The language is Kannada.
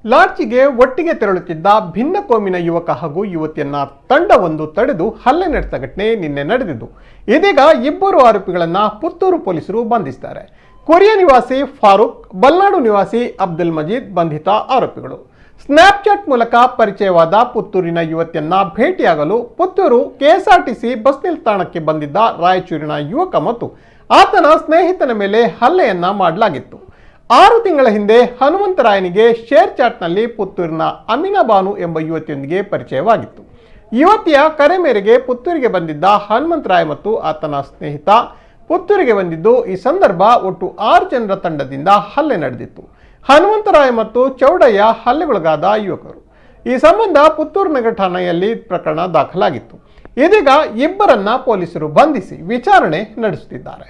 ಲಾಡ್ಜಿಗೆ ಒಟ್ಟಿಗೆ ತೆರಳುತ್ತಿದ್ದ ಭಿನ್ನ ಕೋಮಿನ ಯುವಕ ಹಾಗೂ ಯುವತಿಯನ್ನ ತಂಡವೊಂದು ತಡೆದು ಹಲ್ಲೆ ನಡೆಸಿದ ಘಟನೆ ನಿನ್ನೆ ನಡೆದಿದ್ದು. ಇದೀಗ ಇಬ್ಬರು ಆರೋಪಿಗಳನ್ನ ಪುತ್ತೂರು ಪೊಲೀಸರು ಬಂಧಿಸಿದ್ದಾರೆ. ಕೊರಿಯಾ ನಿವಾಸಿ ಫಾರೂಕ್, ಬಲ್ನಾಡು ನಿವಾಸಿ ಅಬ್ದುಲ್ ಮಜೀದ್ ಬಂಧಿತ ಆರೋಪಿಗಳು. ಸ್ನ್ಯಾಪ್ಚಾಟ್ ಮೂಲಕ ಪರಿಚಯವಾದ ಪುತ್ತೂರಿನ ಯುವತಿಯನ್ನ ಭೇಟಿಯಾಗಲು ಪುತ್ತೂರು ಕೆಎಸ್ಆರ್ಟಿಸಿ ಬಸ್ ನಿಲ್ದಾಣಕ್ಕೆ ಬಂದಿದ್ದ ರಾಯಚೂರಿನ ಯುವಕ ಮತ್ತು ಆತನ ಸ್ನೇಹಿತನ ಮೇಲೆ ಹಲ್ಲೆಯನ್ನ ಮಾಡಲಾಗಿತ್ತು. 6 ತಿಂಗಳ ಹಿಂದೆ ಹನುಮಂತರಾಯನಿಗೆ ಶೇರ್ ಚಾಟ್ನಲ್ಲಿ ಪುತ್ತೂರಿನ ಅಮೀನಾ ಬಾನು ಎಂಬ ಯುವತಿಯೊಂದಿಗೆ ಪರಿಚಯವಾಗಿತ್ತು. ಯುವತಿಯ ಕರೆ ಮೇರೆಗೆ ಪುತ್ತೂರಿಗೆ ಬಂದಿದ್ದ ಹನುಮಂತರಾಯ ಮತ್ತು ಆತನ ಸ್ನೇಹಿತ ಪುತ್ತೂರಿಗೆ ಬಂದಿದ್ದು. ಈ ಸಂದರ್ಭ ಒಟ್ಟು 6 ಜನರ ತಂಡದಿಂದ ಹಲ್ಲೆ ನಡೆದಿತ್ತು. ಹನುಮಂತರಾಯ ಮತ್ತು ಚೌಡಯ್ಯ ಹಲ್ಲೆಗೊಳಗಾದ ಯುವಕರು. ಈ ಸಂಬಂಧ ಪುತ್ತೂರು ನಗರ ಠಾಣೆಯಲ್ಲಿ ಪ್ರಕರಣ ದಾಖಲಾಗಿತ್ತು. ಇದೀಗ ಇಬ್ಬರನ್ನ ಪೊಲೀಸರು ಬಂಧಿಸಿ ವಿಚಾರಣೆ ನಡೆಸುತ್ತಿದ್ದಾರೆ.